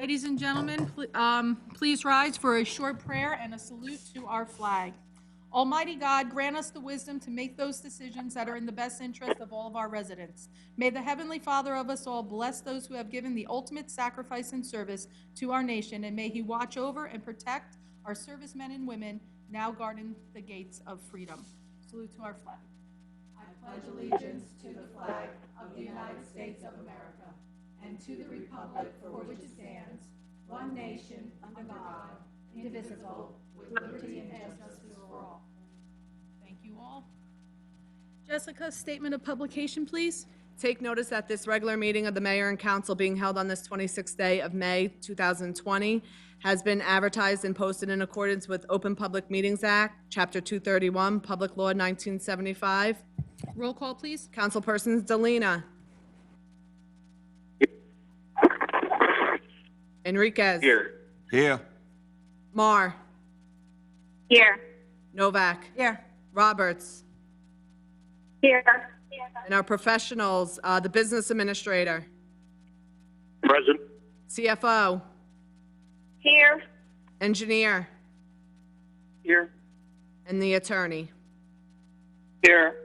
Ladies and gentlemen, please rise for a short prayer and a salute to our flag. Almighty God, grant us the wisdom to make those decisions that are in the best interest of all of our residents. May the Heavenly Father of us all bless those who have given the ultimate sacrifice and service to our nation, and may He watch over and protect our servicemen and women now guarding the gates of freedom. Salute to our flag. I pledge allegiance to the flag of the United States of America and to the republic for which it stands, one nation, under God, indivisible, with liberty and justice for all. Thank you all. Jessica, statement of publication, please. Take notice that this regular meeting of the mayor and council being held on this 26th day of May 2020 has been advertised and posted in accordance with Open Public Meetings Act, Chapter 231, Public Law 1975. Roll call, please. Councilpersons Delina. Enriquez. Here. Mar. Here. Novak. Here. Roberts. Here. And our professionals, the business administrator, Present. CFO, Here. engineer, Here. and the attorney. Here.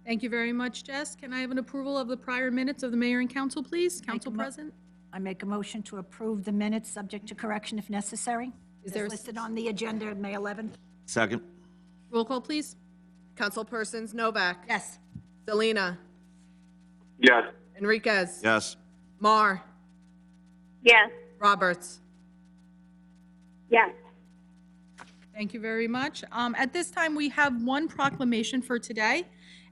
Thank you very much, Jess. Can I have an approval of the prior minutes of the mayor and council, please? Council President? I make a motion to approve the minutes, subject to correction if necessary. Is there a- As listed on the agenda, May 11th. Second. Roll call, please. Councilpersons Novak. Yes. Delina. Yes. Enriquez. Yes. Mar. Yes. Roberts. Yes. Thank you very much. At this time, we have one proclamation for today,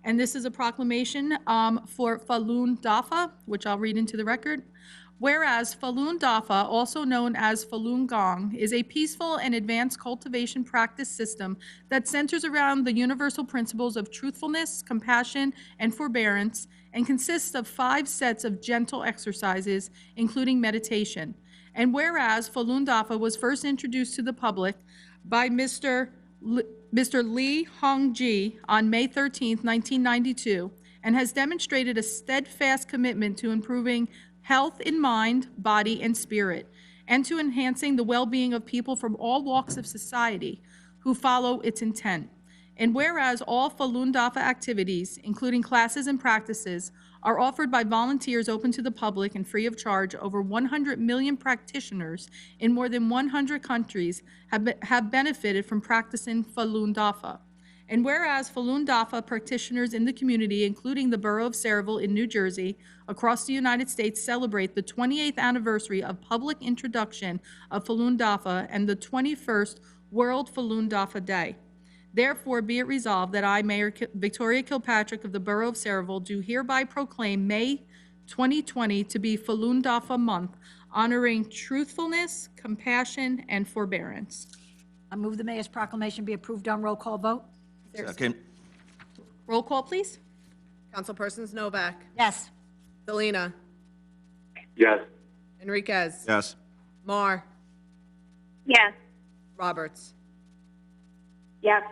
and this is a proclamation for Falun Dafa, which I'll read into the record. Whereas Falun Dafa, also known as Falun Gong, is a peaceful and advanced cultivation practice system that centers around the universal principles of truthfulness, compassion, and forbearance, and consists of 5 sets of gentle exercises, including meditation. And whereas Falun Dafa was first introduced to the public by Mr. Li Hongji on May 13, 1992, and has demonstrated a steadfast commitment to improving health in mind, body, and spirit, and to enhancing the well-being of people from all walks of society who follow its intent. And whereas all Falun Dafa activities, including classes and practices, are offered by volunteers open to the public and free of charge, over 100 million practitioners in more than 100 countries have benefited from practicing Falun Dafa. And whereas Falun Dafa practitioners in the community, including the borough of Saraville in New Jersey, across the United States, celebrate the 28th anniversary of public introduction of Falun Dafa and the 21st World Falun Dafa Day. Therefore, be it resolved that I, Mayor Victoria Kilpatrick of the Borough of Saraville, do hereby proclaim May 2020 to be Falun Dafa Month, honoring truthfulness, compassion, and forbearance. I move the mayor's proclamation be approved on roll call vote. Second. Roll call, please. Councilpersons Novak. Yes. Delina. Yes. Enriquez. Yes. Mar. Yes. Roberts. Yes.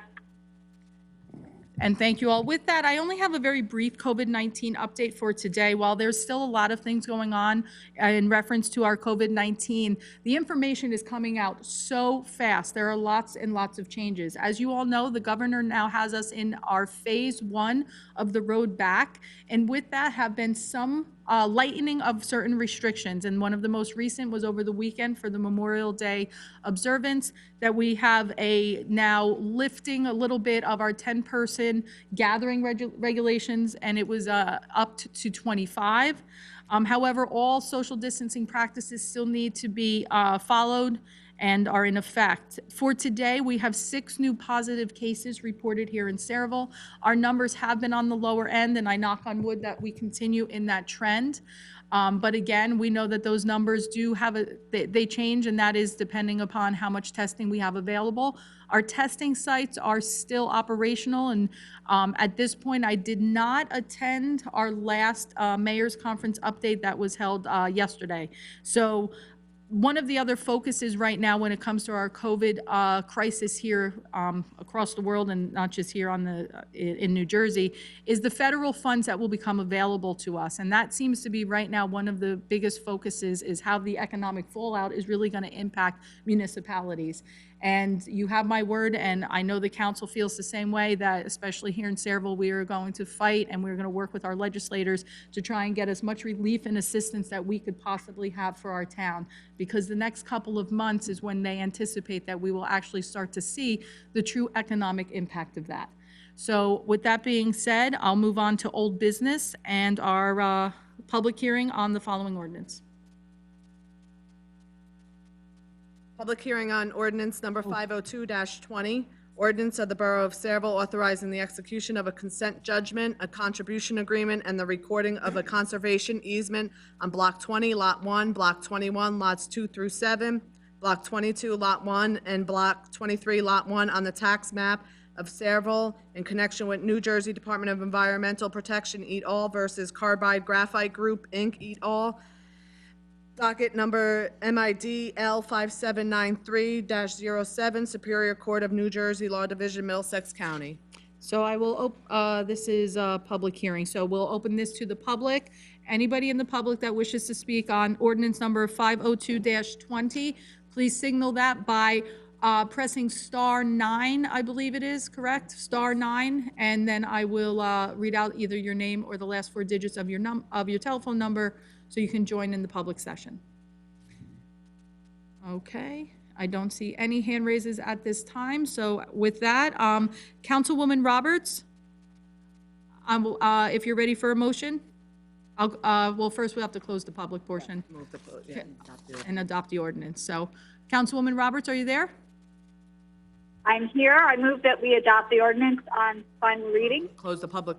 And thank you all. With that, I only have a very brief COVID-19 update for today. While there's still a lot of things going on in reference to our COVID-19, the information is coming out so fast. There are lots and lots of changes. As you all know, the governor now has us in our phase 1 of the road back. And with that have been some lightening of certain restrictions. And one of the most recent was over the weekend for the Memorial Day observance, that we have a now lifting a little bit of our 10-person gathering regulations, and it was up to 25. However, all social distancing practices still need to be followed and are in effect. For today, we have 6 new positive cases reported here in Saraville. Our numbers have been on the lower end, and I knock on wood that we continue in that trend. But again, we know that those numbers do have they change, and that is depending upon how much testing we have available. Our testing sites are still operational, and at this point, I did not attend our last mayor's conference update that was held yesterday. So One of the other focuses right now when it comes to our COVID crisis here across the world, and not just here in New Jersey, is the federal funds that will become available to us. And that seems to be right now one of the biggest focuses, is how the economic fallout is really going to impact municipalities. And you have my word, and I know the council feels the same way, that especially here in Sayreville, we are going to fight and we're going to work with our legislators to try and get as much relief and assistance that we could possibly have for our town. Because the next couple of months is when they anticipate that we will actually start to see the true economic impact of that. So with that being said, I'll move on to old business and our public hearing on the following ordinance. Public hearing on ordinance number 502-20, ordinance of the Borough of Sayreville authorizing the execution of a consent judgment, a contribution agreement, and the recording of a conservation easement on Block 20, Lot 1, Block 21, Lots 2 through 7, Block 22, Lot 1, and Block 23, Lot 1 on the tax map of Sayreville in connection with New Jersey Department of Environmental Protection et al. Versus Carbide Graphite Group, Inc. et al. Docket number MIDL 5793-07, Superior Court of New Jersey Law Division, Middlesex County. So I will, this is a public hearing, so we'll open this to the public. Anybody in the public that wishes to speak on ordinance number 502-20, please signal that by pressing star 9, I believe it is, correct? Star 9, and then I will read out either your name or the last 4 digits of your telephone number, so you can join in the public session. Okay, I don't see any hand raises at this time, so with that, Councilwoman Roberts, if you're ready for a motion, well, first we have to close the public portion Move the vote, yeah, adopt the- and adopt the ordinance. So, Councilwoman Roberts, are you there? I'm here. I move that we adopt the ordinance on final reading. Close the public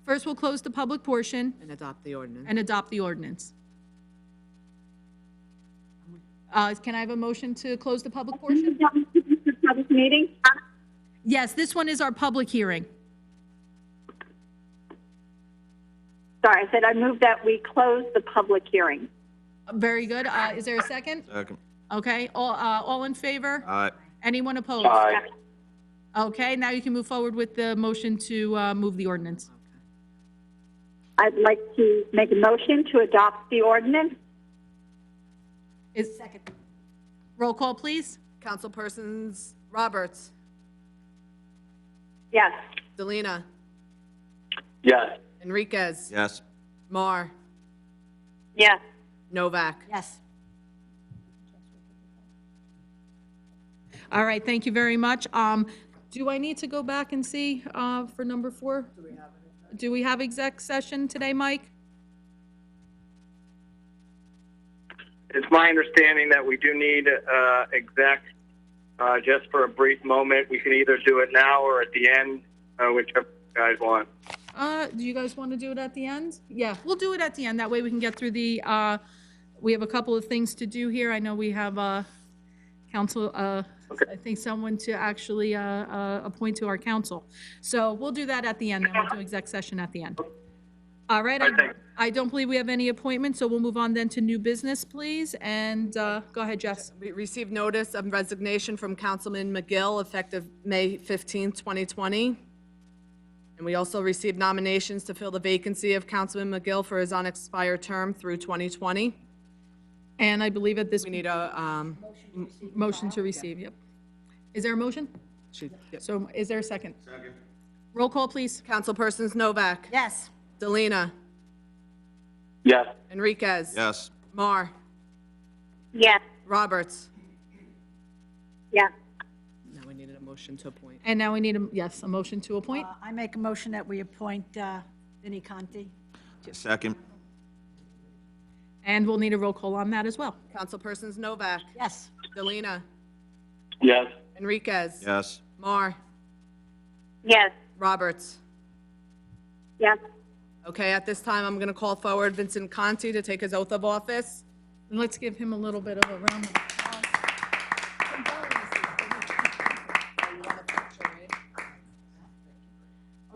First, we'll close the public portion and adopt the ordinance. and adopt the ordinance. Can I have a motion to close the public portion? Public meeting. Yes, this one is our public hearing. Sorry, I said I move that we close the public hearing. Very good. Is there a second? Second. Okay, all in favor? Aye. Anyone opposed? Aye. Okay, now you can move forward with the motion to move the ordinance. I'd like to make a motion to adopt the ordinance. Second. Roll call, please. Councilpersons Roberts, Yes. Delina, Yes. Enriquez, Yes. Mar, Yes. Novak. Yes. All right, thank you very much. Do I need to go back and see for number 4? Do we have exec session today, Mike? It's my understanding that we do need exec just for a brief moment. We can either do it now or at the end, whichever you guys want. Do you guys want to do it at the end? Yeah, we'll do it at the end. That way we can get through the, we have a couple of things to do here. I know we have council, I think someone to actually appoint to our council. So we'll do that at the end, then we'll do exec session at the end. All right, I don't believe we have any appointments, so we'll move on then to new business, please. And go ahead, Jess. We received notice of resignation from Councilman McGill effective May 15, 2020. And we also received nominations to fill the vacancy of Councilman McGill for his unexpired term through 2020. And I believe at this, We need a, motion to receive, yep. Is there a motion? So is there a second? Second. Roll call, please. Councilpersons Novak, Yes. Delina, Yes. Enriquez. Yes. Mar, Yes. Roberts. Yes. Now we needed a motion to appoint. And now we need a motion to appoint. I make a motion that we appoint Vinnie Conti. Second. And we'll need a roll call on that as well. Councilpersons Novak, Yes. Delina, Yes. Enriquez. Yes. Mar, Yes. Roberts. Yes. Okay, at this time, I'm going to call forward Vincent Conti to take his oath of office. And let's give him a little bit of a round of applause.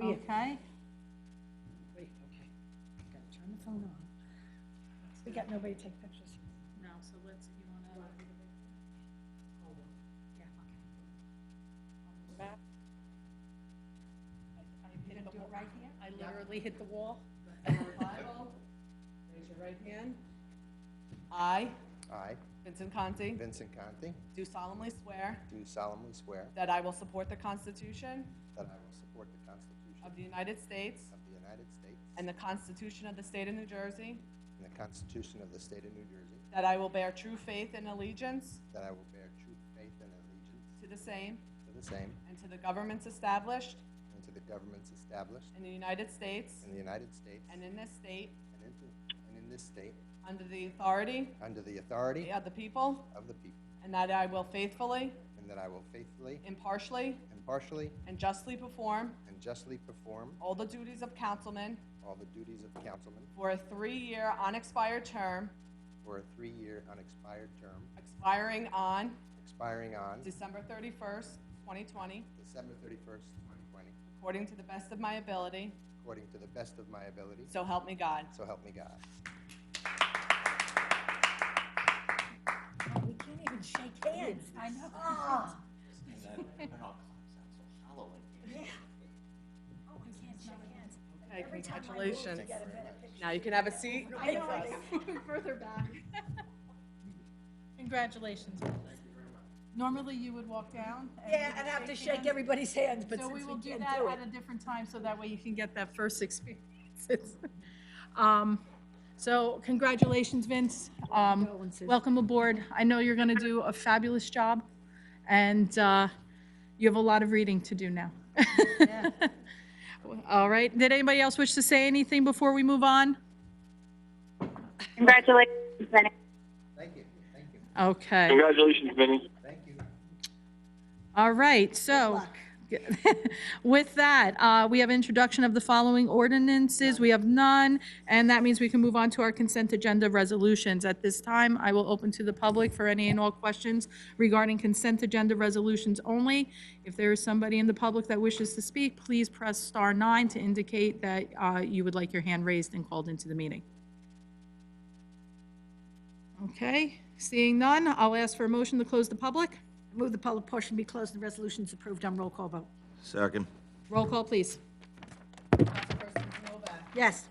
Okay. Wait, okay. Gotta turn the phone on. We got nobody to take pictures. No, so let's, you wanna? I literally hit the wall. Bible. Raise your right hand. I, I, Vincent Conti, Vincent Conti, do solemnly swear do solemnly swear that I will support the Constitution that I will support the Constitution of the United States of the United States and the Constitution of the State of New Jersey, and the Constitution of the State of New Jersey, that I will bear true faith and allegiance that I will bear true faith and allegiance to the same to the same and to the governments established and to the governments established in the United States in the United States and in this state and in this state under the authority under the authority of the people, of the people, and that I will faithfully, and that I will faithfully, impartially, impartially, and justly perform and justly perform all the duties of councilman all the duties of councilman for a 3-year unexpired term for a 3-year unexpired term expiring on expiring on December 31st, 2020, December 31st, 2020, according to the best of my ability, according to the best of my ability, so help me God. so help me God. Oh, we can't even shake hands. I know. Oh. Yeah. Oh, we can't shake hands. Okay, Every time I move to congratulations. get a better picture. Now you can have a seat. I know. Further back. Congratulations. Normally you would walk down. Yeah, and have to shake hands. everybody's hands, but So we since will we do can't that do at it. a different time, so that way you can get that first experience. So congratulations, Vince. Condolences. Welcome aboard. I know you're gonna do a fabulous job, and you have a lot of reading to do now. All right, did anybody else wish to say anything before we move on? Congratulations, Vinny. Thank you, thank you, Okay, Congratulations, Vinny. thank you. all right, so. With that, we have introduction of the following ordinances. We have none, and that means we can move on to our consent agenda resolutions. At this time, I will open to the public for any and all questions regarding consent agenda resolutions only. If there is somebody in the public that wishes to speak, please press star 9 to indicate that you would like your hand raised and called into the meeting. Okay, seeing none, I'll ask for a motion to close the public. Move the public portion be closed and resolutions approved on roll call vote. Second. Roll call, please. Councilperson Novak, Yes.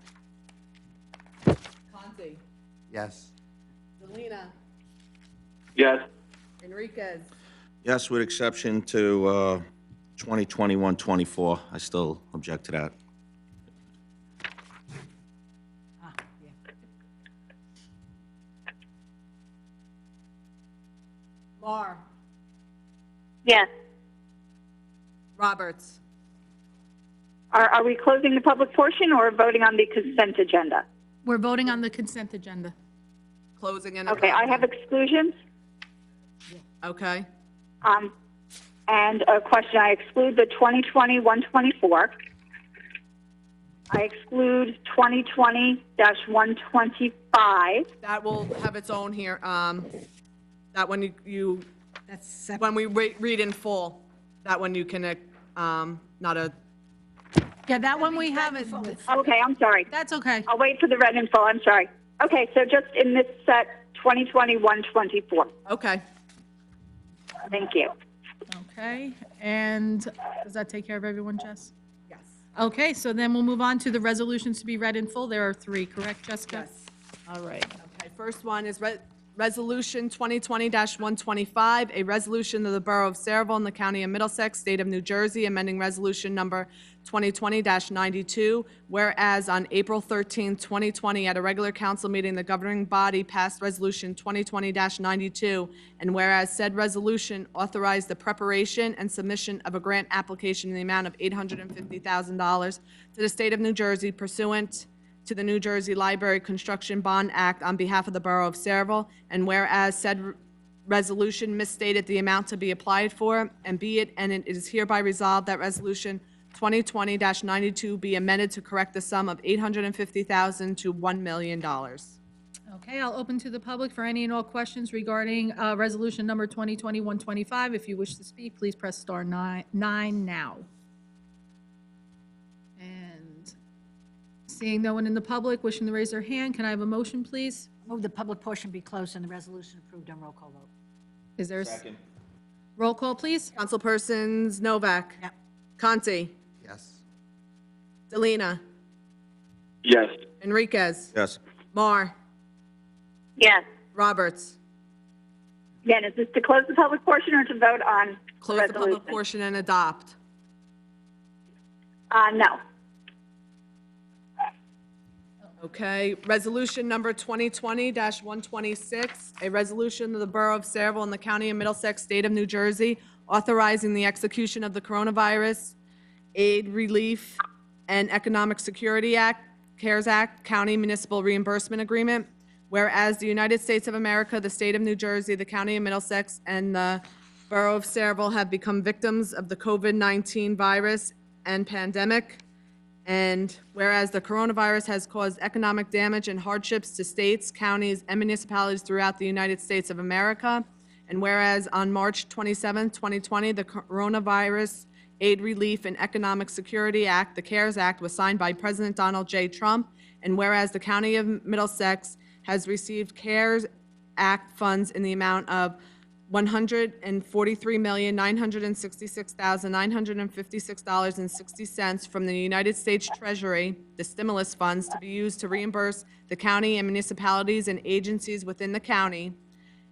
Conti, Yes, Zelina, Yes. Enriquez, Yes, with exception to 2021-24. I still object to that. Ah, yeah. Mar, Yes. Roberts, Are we closing the public portion or voting on the consent agenda? We're voting on the consent agenda. closing and Okay, I have adopting. exclusions. Okay, And a question, I exclude the 2020-124. I exclude 2020-125. that will have its own here, that one you, That's separate. when we read in full, that one you can, not a, Yeah, that one we have, Okay, I'm sorry. that's okay. I'll wait for the red and full, I'm sorry. Okay, so just in this set, 2020-124. okay. Thank you. Okay, and does that take care of everyone, Jess? Yes. Okay, so then we'll move on to the resolutions to be read in full. There are 3, correct, Jessica? Yes. All right. Okay, first one is Resolution 2020-125, a resolution of the Borough of Saraville in the County of Middlesex, State of New Jersey, amending Resolution Number 2020-92, whereas on April 13, 2020, at a regular council meeting, the governing body passed Resolution 2020-92, and whereas said resolution authorized the preparation and submission of a grant application in the amount of $850,000 to the State of New Jersey pursuant to the New Jersey Library Construction Bond Act on behalf of the Borough of Saraville, and whereas said resolution misstated the amount to be applied for, and be it, and it is hereby resolved that Resolution 2020-92 be amended to correct the sum of $850,000 to $1 million. Okay, I'll open to the public for any and all questions regarding resolution number 2020-125. If you wish to speak, please press star 9 now. And seeing no one in the public wishing to raise their hand, can I have a motion, please? Move the public portion be closed and the resolution approved on roll call vote. Is there? Second. Roll call, please. Councilpersons Novak. Yep. Conti. Yes. Delina. Yes. Enriquez. Yes. Mar. Yes. Roberts. Again, is this to close the public portion or to vote on Close the public resolution? portion and adopt. No. Okay, resolution number 2020-126, a resolution of the Borough of Saraville in the County of Middlesex, State of New Jersey, authorizing the execution of the Coronavirus Aid, Relief, and Economic Security Act, CARES Act, County Municipal Reimbursement Agreement. Whereas the United States of America, the State of New Jersey, the County of Middlesex, and the Borough of Saraville have become victims of the COVID-19 virus and pandemic. And whereas the coronavirus has caused economic damage and hardships to states, counties, and municipalities throughout the United States of America. And whereas on March 27, 2020, the Coronavirus Aid, Relief, and Economic Security Act, the CARES Act, was signed by President Donald J. Trump. And whereas the County of Middlesex has received CARES Act funds in the amount of $143,966,956.60 from the United States Treasury, the stimulus funds to be used to reimburse the county and municipalities and agencies within the county,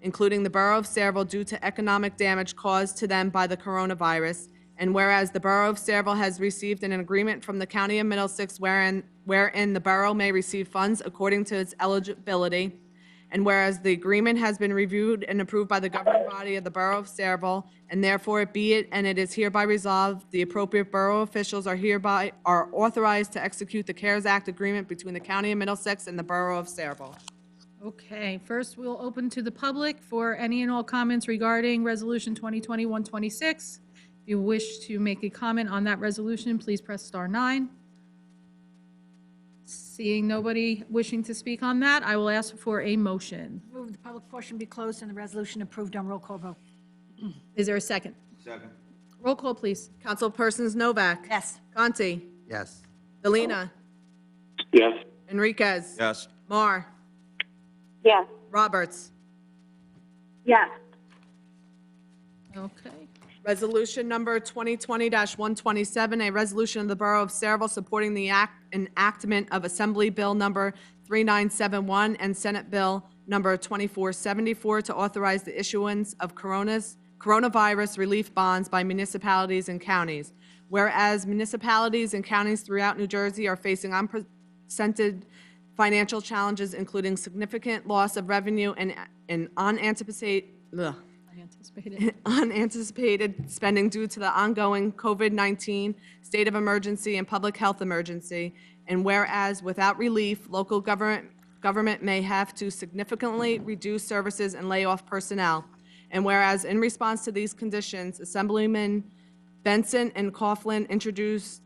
including the Borough of Saraville, due to economic damage caused to them by the coronavirus. And whereas the Borough of Saraville has received an agreement from the County of Middlesex wherein the borough may receive funds according to its eligibility. And whereas the agreement has been reviewed and approved by the governing body of the Borough of Saraville, and therefore be it and it is hereby resolved, the appropriate borough officials are authorized to execute the CARES Act agreement between the County of Middlesex and the Borough of Saraville. Okay, first we'll open to the public for any and all comments regarding Resolution 2020-126. If you wish to make a comment on that resolution, please press star 9. Seeing nobody wishing to speak on that, I will ask for a motion. Move the public portion be closed and the resolution approved on roll call vote. Is there a second? Second. Roll call, please. Councilpersons Novak. Yes. Conti. Yes. Delina. Yes. Enriquez. Yes. Mar. Yes. Roberts. Yes. Okay. Resolution number 2020-127, a resolution of the Borough of Saraville supporting the enactment of Assembly Bill number 3971 and Senate Bill number 2474 to authorize the issuance of coronavirus relief bonds by municipalities and counties. Whereas municipalities and counties throughout New Jersey are facing unprecedented financial challenges, including significant loss of revenue and unanticipated spending due to the ongoing COVID-19 state of emergency and public health emergency. And whereas without relief, local government may have to significantly reduce services and lay off personnel. And whereas in response to these conditions, Assemblyman Benson and Coughlin introduced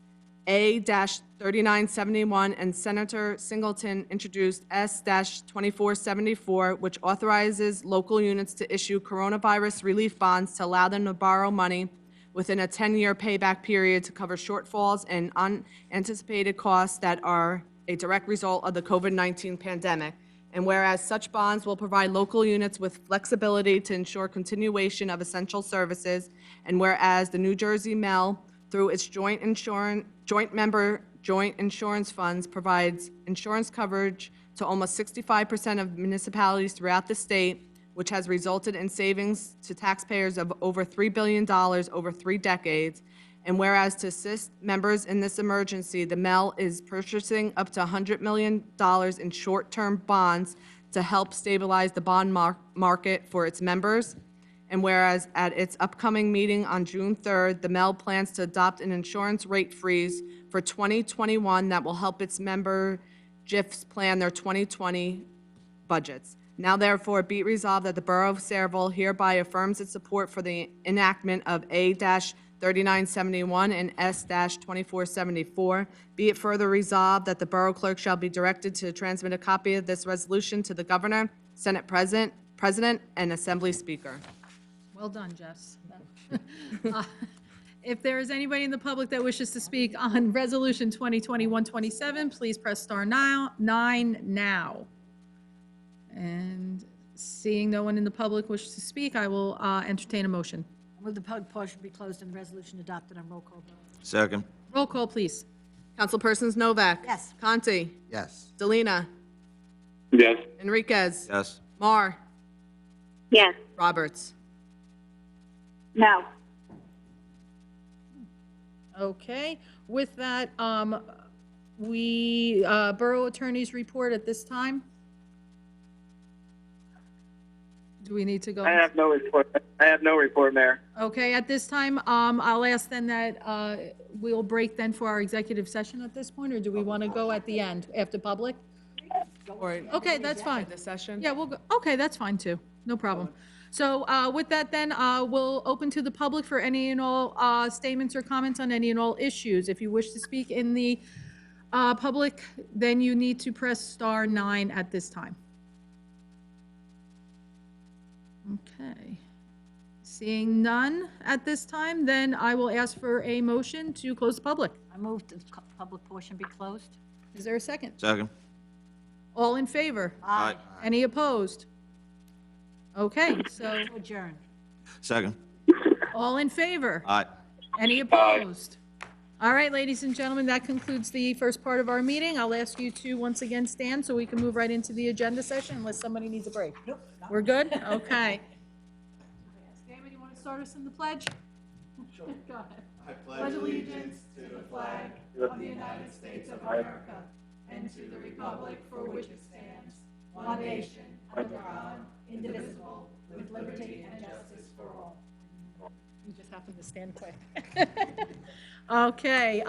A-3971 and Senator Singleton introduced S-2474, which authorizes local units to issue coronavirus relief bonds to allow them to borrow money within a 10-year payback period to cover shortfalls and unanticipated costs that are a direct result of the COVID-19 pandemic. And whereas such bonds will provide local units with flexibility to ensure continuation of essential services, and whereas the New Jersey Mel, through its joint insurance funds, provides insurance coverage to almost 65% of municipalities throughout the state, which has resulted in savings to taxpayers of over $3 billion over 3 decades. And whereas to assist members in this emergency, the MEL is purchasing up to $100 million in short-term bonds to help stabilize the bond market for its members. And whereas at its upcoming meeting on June 3rd, the MEL plans to adopt an insurance rate freeze for 2021 that will help its member GIFs plan their 2020 budgets. Now therefore be it resolved that the Borough of Saraville hereby affirms its support for the enactment of A-3971 and S-2474. Be it further resolved that the Borough Clerk shall be directed to transmit a copy of this resolution to the Governor, Senate President, and Assembly Speaker. Well done, Jess. If there is anybody in the public that wishes to speak on Resolution 2020-127, please press star 9 now. And seeing no one in the public wishes to speak, I will entertain a motion. I move the public portion be closed and the resolution adopted on roll call vote. Second. Roll call, please. Councilpersons Novak. Yes. Conti. Yes. Delina. Yes. Enriquez. Yes. Mar. Yes. Roberts. No. Okay, with that, Borough Attorney's report at this time? Do we need to go? I have no report, Mayor. Okay, at this time, I'll ask then that, we'll break then for our executive session at this point, or do we want to go at the end, after public? Or Okay, that's fine. this session? Yeah, we'll go, okay, that's fine too, no problem. So, with that then, we'll open to the public for any and all, statements or comments on any and all issues. If you wish to speak in the, public, then you need to press star 9 at this time. Okay. Seeing none at this time, then I will ask for a motion to close the public. I move the public portion be closed. Is there a second? Second. All in favor? Aye. Any opposed? Okay, so, To adjourn. Second. all in favor? Aye. Any opposed? All right, ladies and gentlemen, that concludes the first part of our meeting. I'll ask you to once again stand so we can move right into the agenda session unless somebody needs a break. We're good? Okay. Damon, you want to start us in the pledge? Sure. Go ahead. I pledge allegiance to the flag of the United States of America and to the republic for which it stands, one nation, under God, indivisible, with liberty and justice for all. You just happened to stand quick. Okay,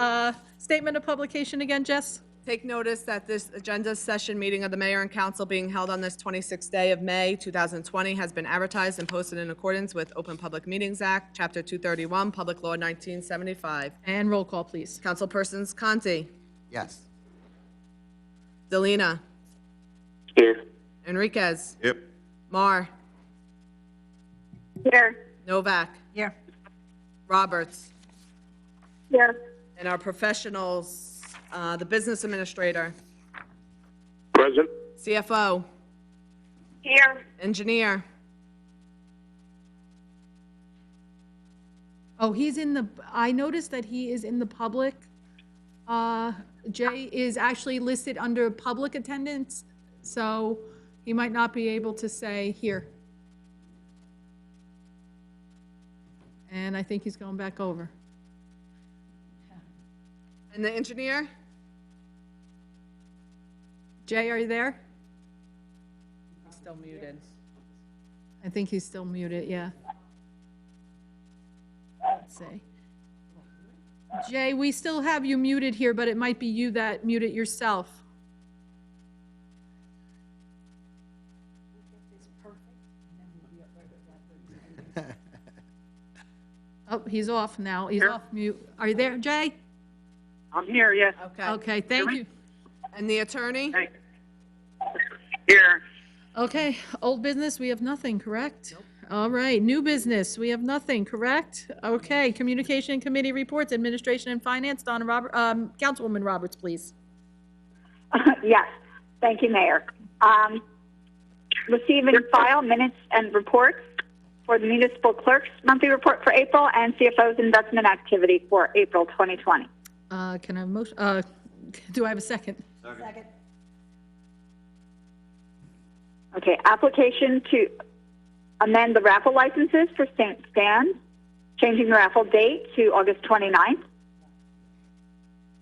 statement of publication again, Jess? Take notice that this agenda session meeting of the mayor and council being held on this 26th day of May 2020 has been advertised and posted in accordance with Open Public Meetings Act, Chapter 231, Public Law 1975. And roll call, please. Councilpersons Conti. Yes. Delina. Here. Enriquez. Yep. Mar. Here. Novak. Here. Roberts. Here. And our professionals, the business administrator, Present. CFO, Here. engineer. Oh, he's in the, I noticed that he is in the public. Jay is actually listed under public attendance, so he might not be able to say here. And I think he's going back over. And the engineer? Jay, are you there? Still muted. I think he's still muted, yeah. Let's see. Jay, we still have you muted here, but it might be you that muted yourself. Oh, he's off now. He's off mute. Are you there, Jay? I'm here, yes. Okay. Okay, thank you. And the attorney? Here. Okay, old business, we have nothing, correct? All right, new business, we have nothing, correct? Okay, communication committee reports, administration and finance, Councilwoman Roberts, please. Yes. Thank you, Mayor. Receive and file minutes and reports for the municipal clerk's monthly report for April and CFO's investment activity for April 2020. Can I have a motion, do I have a second? Second. Okay, application to amend the raffle licenses for St. Stan's, changing the raffle date to August 29th.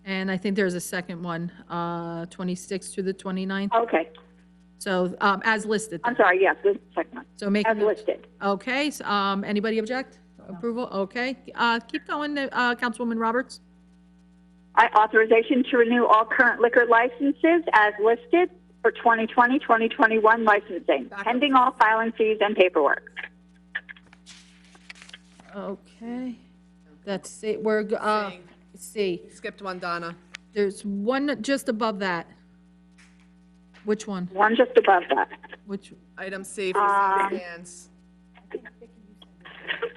And I think there's a second one, 26th to the 29th, Okay, so, as listed. I'm sorry, yes, this is the second one, So make. as listed. Okay, so, anybody object? Approval, okay. Keep going, Councilwoman Roberts. Authorization to renew all current liquor licenses as listed for 2020-2021 licensing, pending all filing fees and paperwork. Okay, that's it, we're, C. Skipped one, Donna. There's one just above that. Which one? One just above that. Which, Item C for St. Stan's.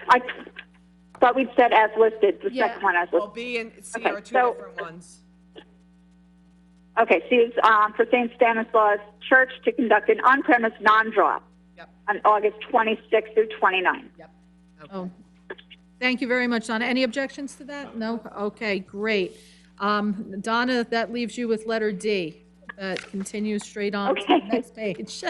I thought we'd said as listed, the Yeah. second one as Well, listed. B and C Okay, are two so- different ones. Okay, C is for St. Stanislaus Church to conduct an on-premise non-drop Yep, on August 26th through 29th. yep. oh, Thank you very much, Donna. Any objections to that? No? Okay, great. Donna, that leaves you with letter D. That continues straight on to the Okay. next page.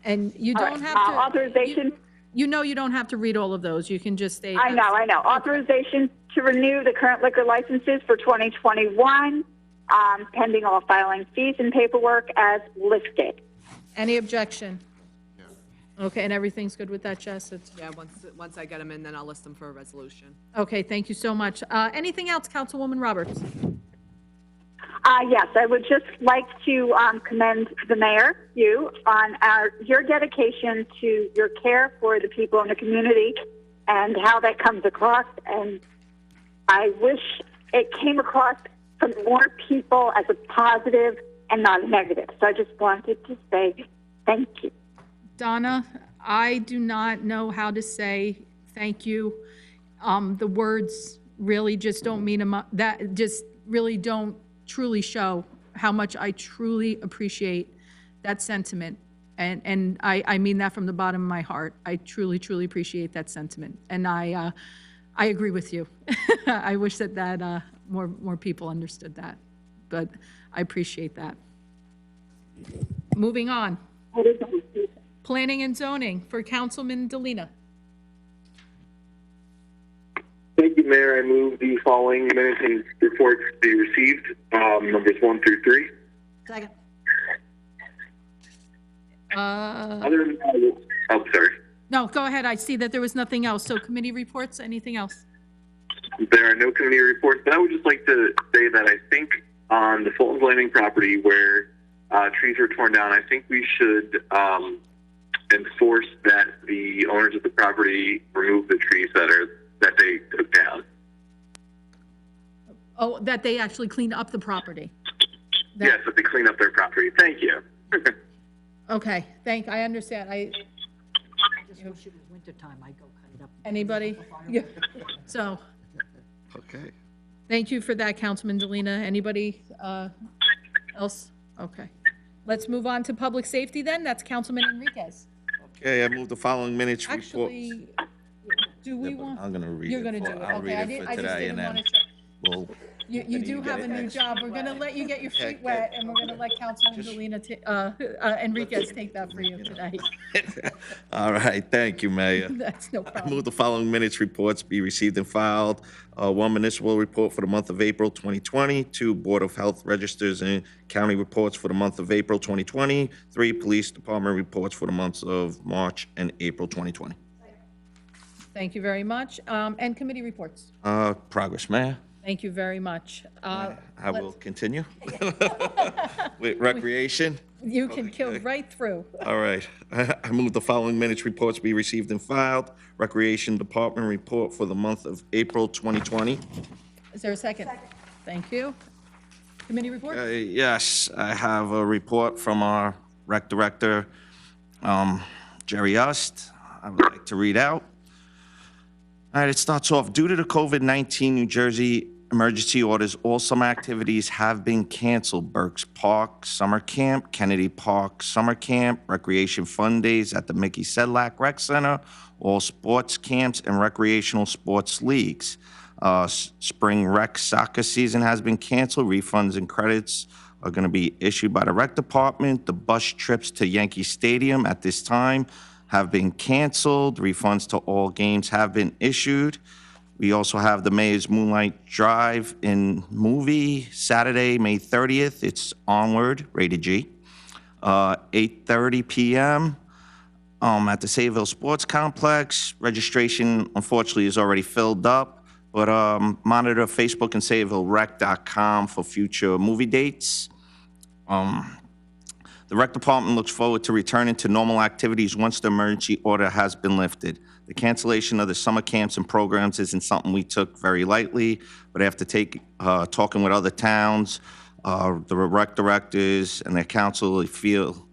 And you All don't right, have to. authorization. You know you don't have to read all of those. You can just state. I know. Authorization to renew the current liquor licenses for 2021, pending all filing fees and paperwork as listed. Any objection? Okay, and everything's good with that, Jess? Yeah, once I get them in, then I'll list them for a resolution. Okay, thank you so much. Anything else, Councilwoman Roberts? Yes, I would just like to commend the mayor, you, on your dedication to your care for the people in the community and how that comes across. And I wish it came across from more people as a positive and not a negative. So I just wanted to say thank you. Donna, I do not know how to say thank you. The words really just don't mean that just really don't truly show how much I truly appreciate that sentiment. And I mean that from the bottom of my heart. I truly, truly appreciate that sentiment. And I agree with you. I wish that more people understood that, but I appreciate that. Moving on. Planning and zoning for Councilman Delina. Thank you, Mayor. I move the following minutes and reports be received, numbers 1 through 3. Second. Other than that, oh, sorry. No, go ahead. I see that there was nothing else. So committee reports, anything else? There are no committee reports, but I would just like to say that I think on the Fulton's Landing property where trees were torn down, I think we should enforce that the owners of the property remove the trees that they took down. Oh, that they actually clean up the property. Yes, that they clean up their property. Thank you. Okay, I understand. I just wish it was wintertime, I'd go cut it up. Anybody? Yeah. So, Okay. thank you for that, Councilman Delina. Anybody else? Okay. Let's move on to public safety then. That's Councilman Enriquez. Okay, I move the following minutes report. Actually, do we want? I'm gonna read it. You're gonna do it. I'll Okay, read it for I just today didn't and want then to check. we'll. You do have a new job. We're gonna let you get your feet wet, and we're gonna let Councilman Delina, Enriquez take that for you today. All right, thank you, Mayor. That's no I problem. move the following minutes reports be received and filed. One municipal report for the month of April 2020, 2 Board of Health registers and county reports for the month of April 2020, 3 Police Department reports for the months of March and April 2020. Thank you very much. And committee reports. Progress, Mayor. Thank you very much. I will continue with recreation. You can kill right through. All right. I move the following minutes reports be received and filed. Recreation Department report for the month of April 2020. Is there a second? Thank you. Committee report? Yes, I have a report from our rec director, Jerry Ust. I would like to read out. All right, it starts off, due to the COVID-19 New Jersey emergency orders, all summer activities have been canceled. Burks Park Summer Camp, Kennedy Park Summer Camp, Recreation Fun Days at the Mickey Sedlak Rec Center, all sports camps and recreational sports leagues. Spring rec soccer season has been canceled. Refunds and credits are going to be issued by the rec department. The bus trips to Yankee Stadium at this time have been canceled. Refunds to all games have been issued. We also have the Mayor's Moonlight Drive-In movie, Saturday, May 30th. It's Onward, rated G. 8:30 p.m. At the Sayville Sports Complex. Registration, unfortunately, is already filled up, but monitor Facebook and SayvilleRec.com for future movie dates. The rec department looks forward to returning to normal activities once the emergency order has been lifted. The cancellation of the summer camps and programs isn't something we took very lightly, but after talking with other towns, the rec directors and their council feel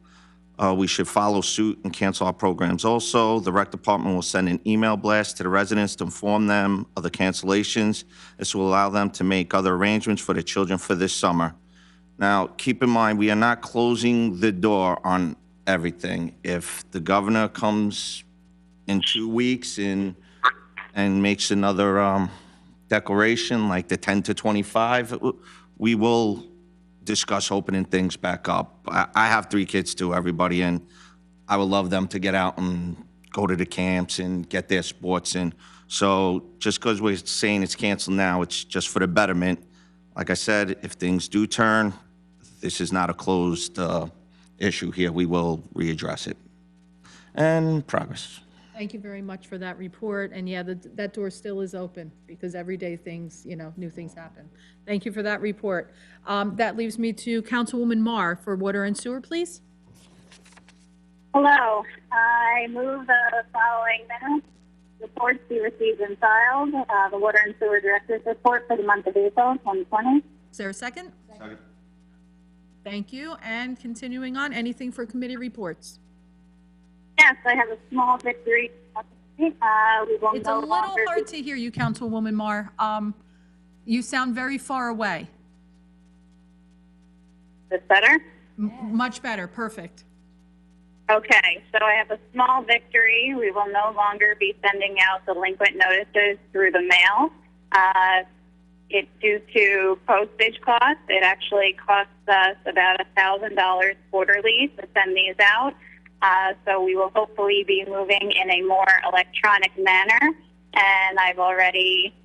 we should follow suit and cancel our programs also. The rec department will send an email blast to the residents to inform them of the cancellations. This will allow them to make other arrangements for their children for this summer. Now, keep in mind, we are not closing the door on everything. If the governor comes in 2 weeks and and makes another declaration, like the 10 to 25, we will discuss opening things back up. I have 3 kids too, everybody, and I would love them to get out and go to the camps and get their sports in. So just because we're saying it's canceled now, it's just for the betterment. Like I said, if things do turn, this is not a closed issue here. We will readdress it. And progress. Thank you very much for that report. And yeah, that door still is open because every day things, new things happen. Thank you for that report. That leaves me to Councilwoman Marr for Water and Sewer, please. Hello. I move the following minutes. Reports be received and filed. The Water and Sewer Director's report for the month of April 2020. Is there a second? Second. Thank you. And continuing on, anything for committee reports? Yes, I have a small victory. We will It's a no little longer hard to hear you, Councilwoman Marr. You sound very far away. Is this better? Much better, perfect. Okay, so I have a small victory. We will no longer be sending out delinquent notices through the mail. It's due to postage costs. It actually costs us about $1,000 quarterly to send these out. So we will hopefully be moving in a more electronic manner. And I've already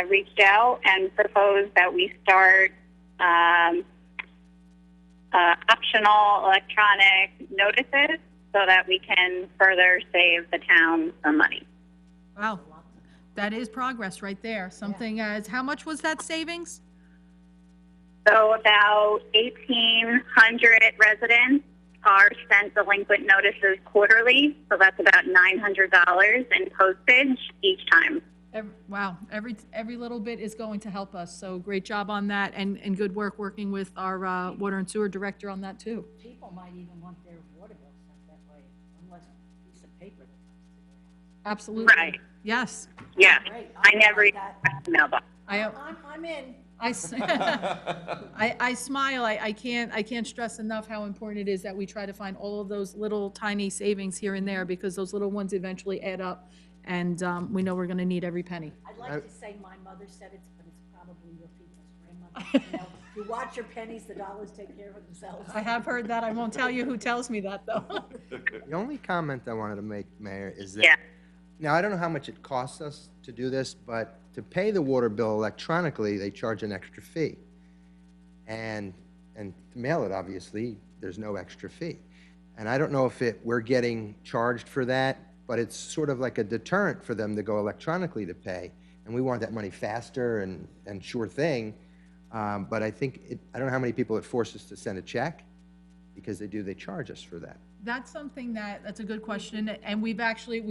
reached out and proposed that we start optional electronic notices so that we can further save the town some money. Wow, that is progress right there. Something as, how much was that savings? So about 1,800 residents are sent delinquent notices quarterly, so that's about $900 in postage each time. Wow, every little bit is going to help us, so great job on that, and good work working with our Water and Sewer Director on that, too. People might even want their water bill sent that way, unless a piece of paper that comes to their house. Absolutely. Right. Yes. Yeah, Great. I never like even that. checked the mailbox. I'm in. I smile. I can't stress enough how important it is that we try to find all of those little tiny savings here and there, because those little ones eventually add up, and we know we're going to need every penny. I'd like to say my mother said it, but it's probably your people's grandmother. You watch your pennies, the dollars take care of themselves. I have heard that. I won't tell you who tells me that, though. The only comment I wanted to make, Mayor, is that, Yeah. now, I don't know how much it costs us to do this, but to pay the water bill electronically, they charge an extra fee. And to mail it, obviously, there's no extra fee. And I don't know if we're getting charged for that, but it's sort of like a deterrent for them to go electronically to pay. And we want that money faster and sure thing. But I think, I don't know how many people it forces to send a check, because they charge us for that. That's something that's a good question, and we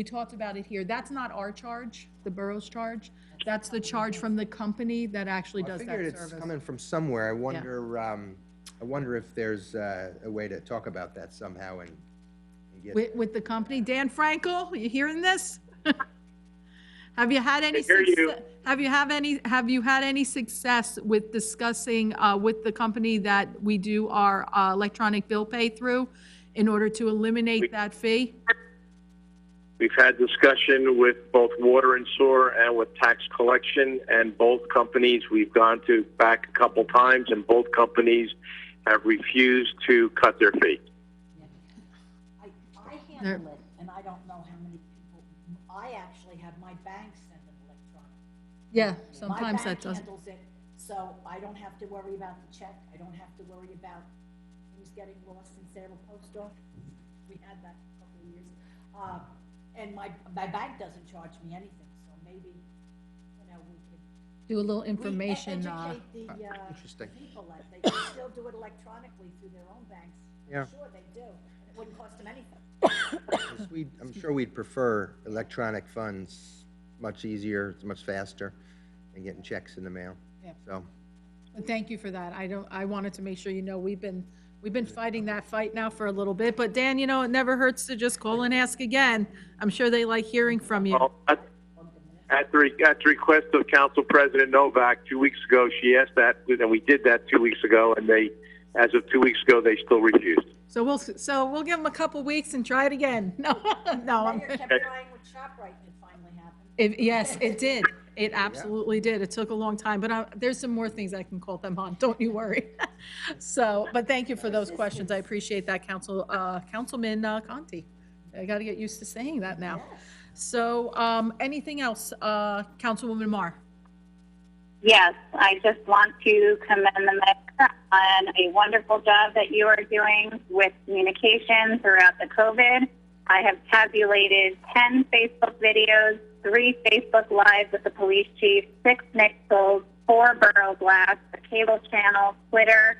talked about it here. That's not our charge, the borough's charge. That's the charge from the company that actually does I that figured it's service. coming from somewhere. I wonder if there's a way to talk about that somehow and get. With the company. Dan Frankel, you hearing this? Have you had any hear you. Have you had any success with discussing with the company that we do our electronic bill pay through in order to eliminate that fee? We've had discussion with both water and sewer and with tax collection, and both companies we've gone to back a couple times, and both companies have refused to cut their fee. I handle it, and I don't know how many people, I actually have my bank send it electronic. Yeah, sometimes that My does. bank handles it, so I don't have to worry about the check, I don't have to worry about things getting lost in Sable Post Office. We had that a couple of years. And my bank doesn't charge me anything, so maybe, we could. Do a little information. Educate the, Interesting. people that they can still do it electronically through their own banks. Yeah. Sure, they do, and it wouldn't cost them anything. 'Cause I'm sure we'd prefer electronic funds, much easier, it's much faster than getting checks in the mail. Yeah. So, Thank you for that. I wanted to make sure we've been fighting that fight now for a little bit, but Dan, it never hurts to just call and ask again. I'm sure they like hearing from you. Well, at the request of Council President Novak, 2 weeks ago, she asked that, and we did that 2 weeks ago, and as of 2 weeks ago, they still refused. So we'll give them a couple weeks and try it again. No, Mayor kept trying with ShopRite, and it finally happened. Yes, it did. It absolutely did. It took a long time, but there's some more things I can call them on, don't you worry. So, but thank you for those questions. I appreciate that, Councilman Conti. I got to get used to saying that now. So, anything else, Councilwoman Marr? Yes, I just want to commend the mayor on a wonderful job that you are doing with communication throughout the COVID. I have tabulated 10 Facebook videos, 3 Facebook Lives with the police chief, 6 Nixles, 4 Borough Blasts, a cable channel, Twitter.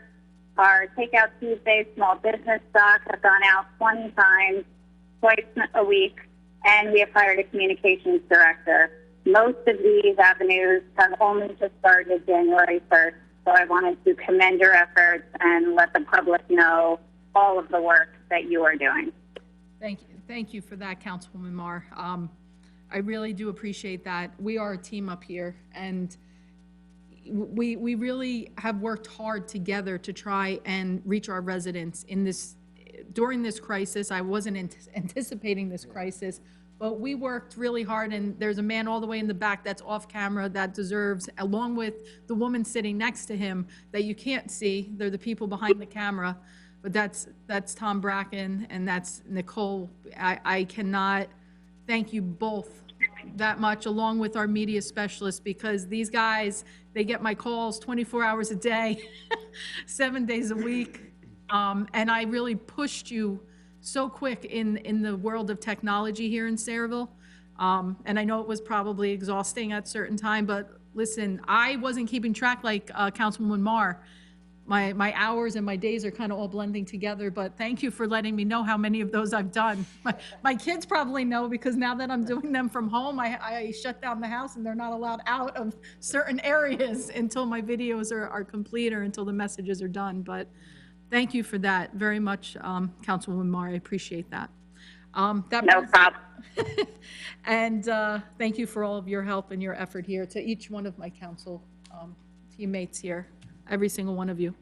Our Takeout Tuesday small business stock have gone out 20 times, twice a week, and we have hired a communications director. Most of these avenues have only just started January 1st, so I wanted to commend your efforts and let the public know all of the work that you are doing. Thank you for that, Councilwoman Marr. I really do appreciate that. We are a team up here, and we really have worked hard together to try and reach our residents during this crisis. I wasn't anticipating this crisis, but we worked really hard, and there's a man all the way in the back that's off camera that deserves, along with the woman sitting next to him that you can't see, they're the people behind the camera, but that's Tom Bracken and that's Nicole. I cannot thank you both that much, along with our media specialists, because these guys, they get my calls 24 hours a day, 7 days a week, and I really pushed you so quick in the world of technology here in Sayreville. And I know it was probably exhausting at a certain time, but listen, I wasn't keeping track like Councilwoman Marr. My hours and my days are kind of all blending together, but thank you for letting me know how many of those I've done. My kids probably know, because now that I'm doing them from home, I shut down the house and they're not allowed out of certain areas until my videos are complete or until the messages are done. But thank you for that very much, Councilwoman Marr. I appreciate that. No problem. And thank you for all of your help and your effort here, to each one of my council teammates here, every single one of you.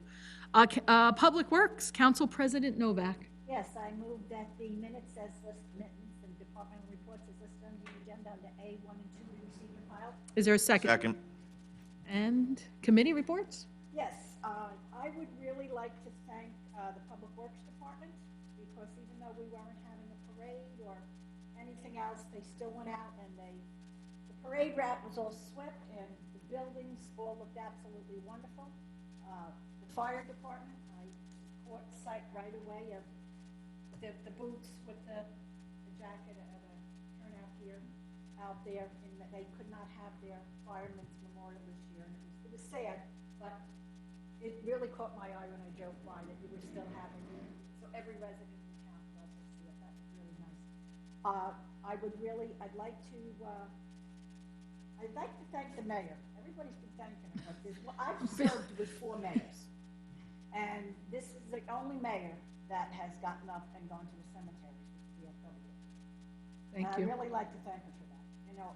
Public Works, Council President Novak. Yes, I move that the minutes as listed, minutes and departmental reports as listed on the agenda under A1 and 2 be received and filed. Is there a second? Second. And committee reports? Yes, I would really like to thank the Public Works Department, because even though we weren't having a parade or anything else, they still went out and the parade route was all swept and the buildings all looked absolutely wonderful. The fire department, I caught sight right away of the boots with the jacket at a turnout gear out there, and that they could not have their fireman's memorial this year, and it was sad, but it really caught my eye when I drove by that you were still having it. So every resident in town got to see it. That was really nice. I'd like to thank the mayor. Everybody's been thanking him, but I've served with 4 mayors. And this is the only mayor that has gotten up and gone to the cemeteries with the VFW. Thank And you. I really like to thank him for that. You know,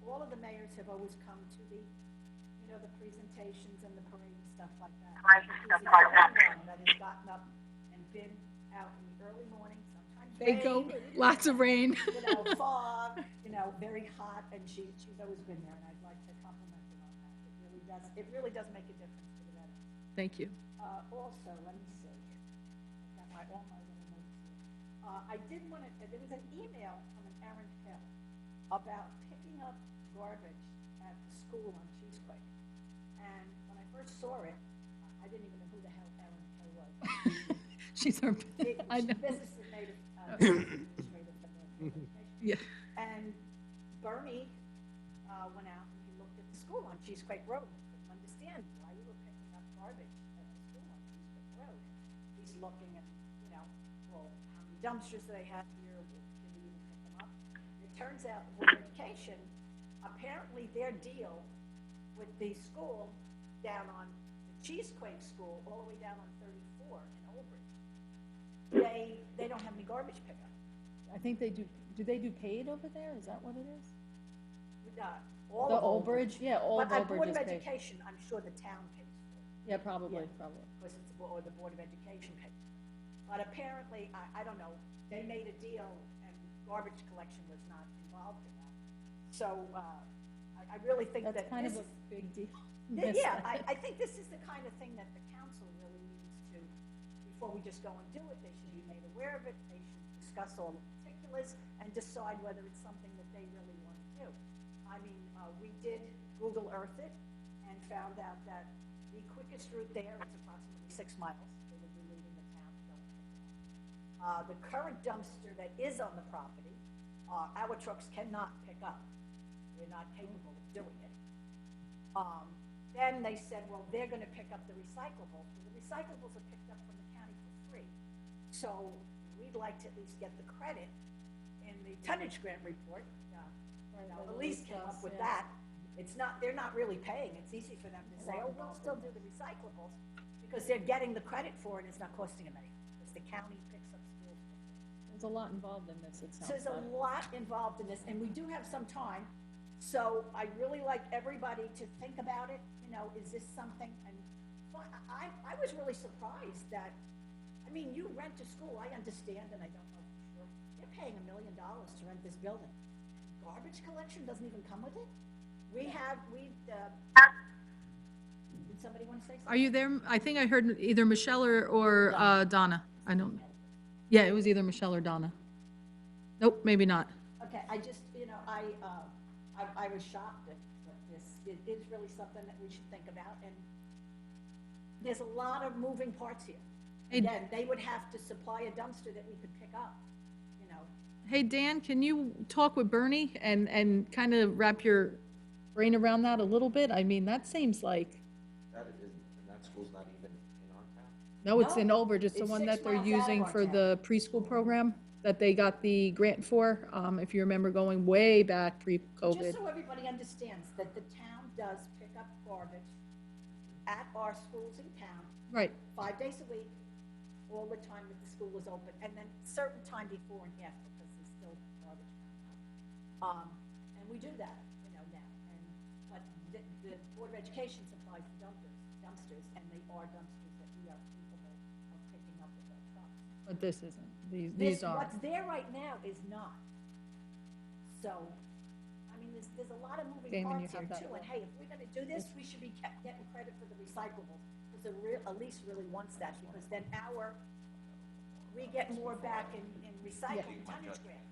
all of the mayors have always come to the presentations and the parade and stuff like that. He's the only one that has gotten up and been out in the early morning, sometimes They go, rain, lots of rain. fog, very hot, and she's always been there, and I'd like to compliment her on that. It really does make a difference to the veterans. Thank you. Also, let me see here. I've got all my little notes here. I did want to, there was an email from an Erin Hill about picking up garbage at the school on Cheesequake. And when I first saw it, I didn't even know who the hell Erin Hill was. She's our, I know. Business administrator for the education. Yeah. And Bernie went out and he looked at the school on Cheesequake Road. He couldn't understand why you were picking up garbage at the school on Cheesequake Road. He's looking at, well, how many dumpsters they have here, can we even pick them up? It turns out with education, apparently their deal with the school down on the Cheesequake School, all the way down on 34 in Old Bridge, they don't have any garbage pickup. I think they do. Do they do paid over there? Is that what it is? All The of Old Bridge? Yeah, Old But at Bridge Board is of paid. Education, I'm sure the town pays for it. Yeah, probably. Because it's the Board of Education pays for it. But apparently, I don't know, they made a deal and garbage collection was not involved in that. So, I really think that That's kind of this a is- big deal. Yeah, I think this is the kind of thing that the council really needs to, before we just go and do it, they should be made aware of it, they should discuss all the particulars, and decide whether it's something that they really want to do. I mean, we did Google Earth it, and found out that the quickest route there is approximately 6 miles. They would be leaving the town to go and pick it up. The current dumpster that is on the property, our trucks cannot pick up. We're not capable of doing it. Then they said, well, they're gonna pick up the recyclables. Well, the recyclables are picked up from the county for free. So we'd like to at least get the credit in the tonnage grant report. Elise came up with that. It's not, they're not really paying. It's easy for them to say, oh, we'll still do the recyclables, because they're getting the credit for it, it's not costing them anything, because the county picks up schools for free. There's a lot involved in this, it sounds So there's a lot involved in this, and we do have some time, so I really like everybody to think about it, you know, is this something, and I was really surprised that, I mean, you rent a school, I understand, and I don't know for sure, they're paying $1 million to rent this building. Garbage collection doesn't even come with it? Did somebody want to say something? Are you there? I think I heard either Michelle or Donna. I don't, yeah, it was either Michelle or Donna. Nope, maybe not. Okay, I just, you know, I was shocked at this. It is really something that we should think about, and there's a lot of moving parts here. Hey- Again, they would have to supply a dumpster that we could pick up, you know. Hey, Dan, can you talk with Bernie and kind of wrap your brain around that a little bit? I mean, that seems like, that school's not even in our town? no, it's in No, Oldbridge. It's the it's one 6 that they're miles out of using our for town. the preschool program that they got the grant for, if you remember going way back pre-COVID. Just so everybody understands that the town does pick up garbage at our schools in town Right. 5 days a week, all the time that the school is open, and then certain time before and after, because there's still garbage coming out. And we do that, you know, now, but the Board of Education supplies dumpsters, and they are dumpsters that we are capable of picking up with our trucks. But this isn't. These This, are. what's there right now is not. So, I mean, there's a lot of moving Damon, you parts here have that too, and one. hey, if we're gonna do this, we should be getting credit for the recyclables, because Elise really wants that, because then we get more back in recycling tonnage grant.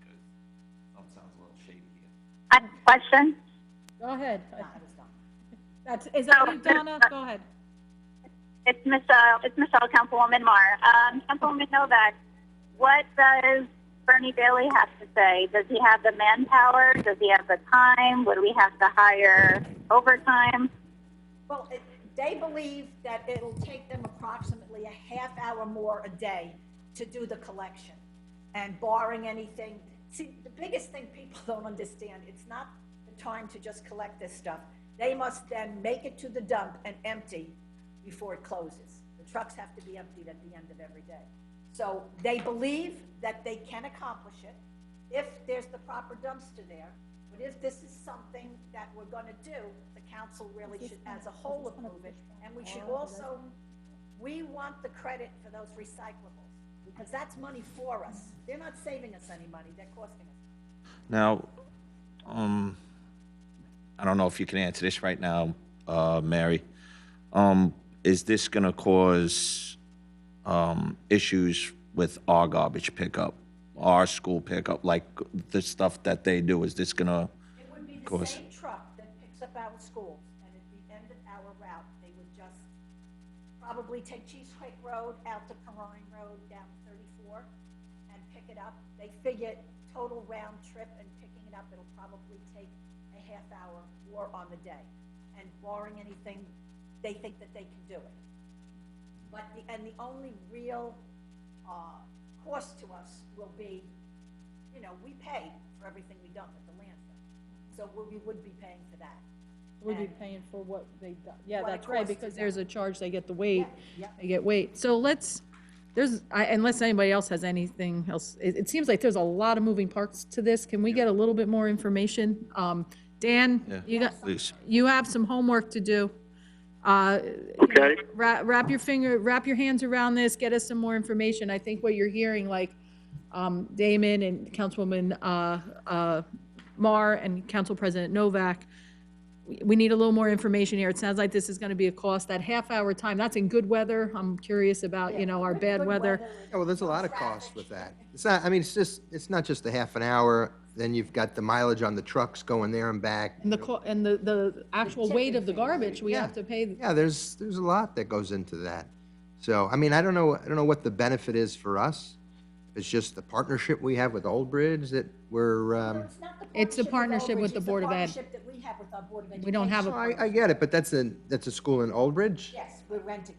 Something sounds a little shady here. I have a question. Go ahead. No, I was done. Is that you, Donna? Go ahead. It's Michelle, Councilwoman Marr. Councilwoman Novak, what does Bernie Bailey have to say? Does he have the manpower? Does he have the time? Would we have to hire overtime? Well, they believe that it'll take them approximately a half hour more a day to do the collection. And barring anything, see, the biggest thing people don't understand, it's not the time to just collect this stuff. They must then make it to the dump and empty before it closes. The trucks have to be emptied at the end of every day. So they believe that they can accomplish it if there's the proper dumpster there. But if this is something that we're gonna do, the council really should, as a whole, approve it. And we should also, we want the credit for those recyclables, because that's money for us. They're not saving us any money, they're costing us. Now, I don't know if you can answer this right now, Mary. Is this gonna cause, issues with our garbage pickup, our school pickup, like the stuff that they do? Is this gonna, It would be the course. same truck that picks up our schools, and at the end of our route, they would just probably take Cheesecake Road out to Perrine Road down 34 and pick it up. They figure total round trip and picking it up, it'll probably take a half hour more on the day. And barring anything, they think that they can do it. But the only real cost to us will be, you know, we pay for everything we dump at the landfill. So we would be paying for that. We'd be And- paying for what they, yeah, What it that's right, costs to because do. there's a charge, they get the weight. Yeah, yeah. They get weight. So unless anybody else has anything else, it seems like there's a lot of moving parts to this. Can we get a little bit more information? Dan, Yeah. please? you have some homework to do. Okay. Wrap your hands around this, get us some more information. I think what you're hearing, like, Damon and Councilwoman, Mar and Council President Novak, we need a little more information here. It sounds like this is going to be a cost. That half-hour time, that's in good weather. I'm curious about, you know, our bad Good weather. Yeah, well, there's a lot of costs with that. It's not, I mean, it's not just a half an hour, then you've got the mileage on the trucks going there and back. And the actual weight of the garbage, we have to pay. Yeah, there's a lot that goes into that. So, I mean, I don't know what the benefit is for us. It's just the partnership we have with Old Bridge that we're, It's the partnership with the Board of Ed. It's the partnership that we have with our Board of Education. We don't have a, I get it, but that's a school in Old Bridge? Yes, we're renting.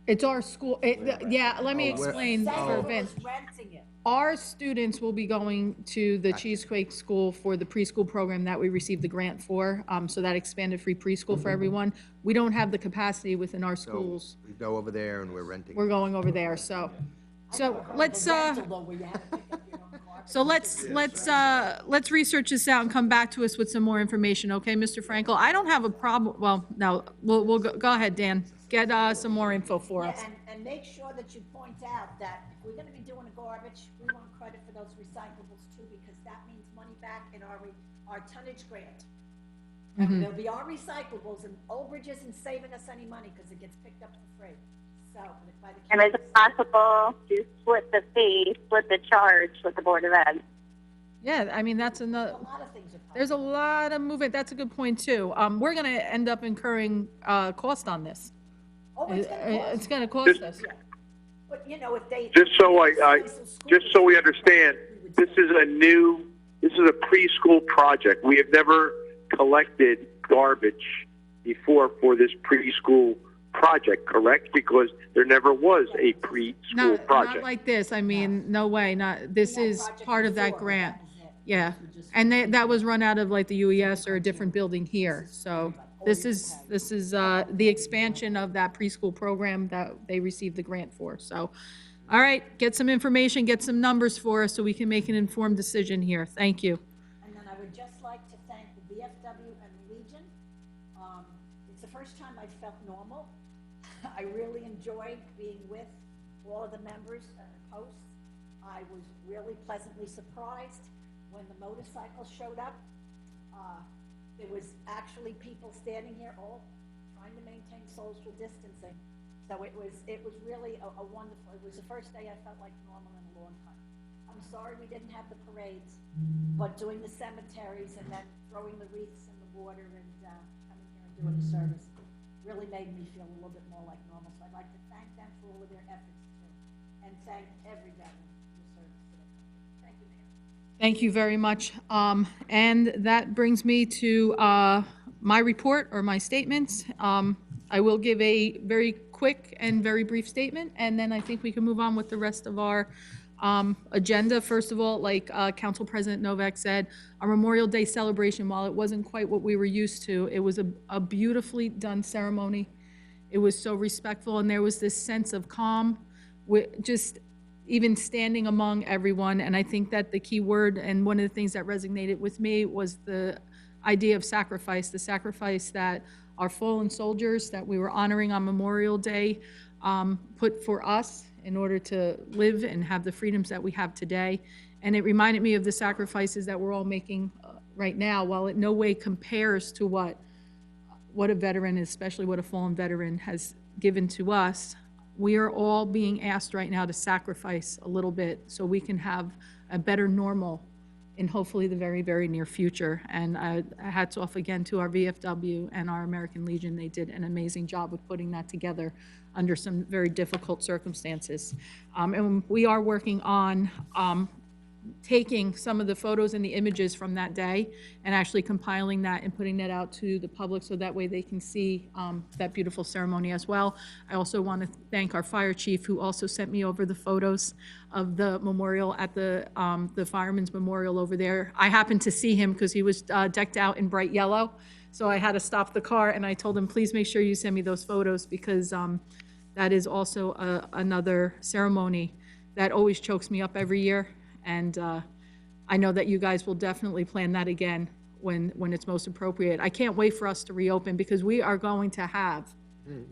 it's our school, yeah, let me explain for Sangerville Vince. is renting it. Our students will be going to the Cheesequake School for the preschool program that we received the grant for, so that expanded free preschool for everyone. We don't have the capacity within our So schools. we go over there and we're renting. We're going over there, so let's, The rental, though, where you have to pick up your own garbage. so let's research this out and come back to us with some more information, okay, Mr. Frankel? I don't have a problem, well, no, we'll go ahead, Dan. Get some more info for us. And make sure that you point out that if we're gonna be doing the garbage, we want credit for those recyclables too, because that means money back in our tonnage grant. Mm-hmm. There'll be our recyclables, and Old Bridge isn't saving us any money, because it gets picked up for free. So, by the. And is it possible to split the charge with the Board of Ed? Yeah, I mean, that's another, A lot of things are. there's a lot of movement, that's a good point too. We're gonna end up incurring, cost on this. Oh, it's gonna cost. It's gonna cost us. But, you know, if they. Just so we understand, this is a preschool project. We have never collected garbage before for this preschool project, correct? Because there never was a preschool Not project. like this, I mean, no way, this We had is Project part of that Azure, grant. that was it. Yeah, and that was run out of like the UES or a different building here, so this is the expansion of that preschool program that they received the grant for, so. All right, get some information, get some numbers for us so we can make an informed decision here, thank you. And then I would just like to thank the VFW and Legion. It's the first time I felt normal. I really enjoyed being with all of the members and the posts. I was really pleasantly surprised when the motorcycles showed up. There was actually people standing here all trying to maintain social distancing. So it was really a wonderful, it was the first day I felt like normal in a long time. I'm sorry we didn't have the parades, but doing the cemeteries and then throwing the wreaths in the water and coming here and doing the service really made me feel a little bit more like normal. So I'd like to thank them for all of their efforts too, and thank everybody for the service to the country. Thank you, Mayor. Thank you very much. And that brings me to my report or my statements. I will give a very quick and very brief statement, and then I think we can move on with the rest of our agenda. First of all, like Council President Novak said, our Memorial Day celebration, while it wasn't quite what we were used to, it was a beautifully done ceremony. It was so respectful, and there was this sense of calm, just even standing among everyone. And I think that the key word, and one of the things that resonated with me, was the idea of sacrifice, the sacrifice that our fallen soldiers that we were honoring on Memorial Day put for us in order to live and have the freedoms that we have today. And it reminded me of the sacrifices that we're all making right now, while it no way compares to what a veteran, especially what a fallen veteran, has given to us. We are all being asked right now to sacrifice a little bit so we can have a better normal in hopefully the very, very near future. And hats off again to our VFW and our American Legion. They did an amazing job with putting that together under some very difficult circumstances. And we are working on taking some of the photos and the images from that day and actually compiling that and putting that out to the public so that way they can see that beautiful ceremony as well. I also want to thank our fire chief, who also sent me over the photos of the memorial at the Fireman's Memorial over there. I happened to see him because he was decked out in bright yellow, so I had to stop the car and I told him, please make sure you send me those photos, because that is also another ceremony that always chokes me up every year. And I know that you guys will definitely plan that again when it's most appropriate. I can't wait for us to reopen, because we are going to have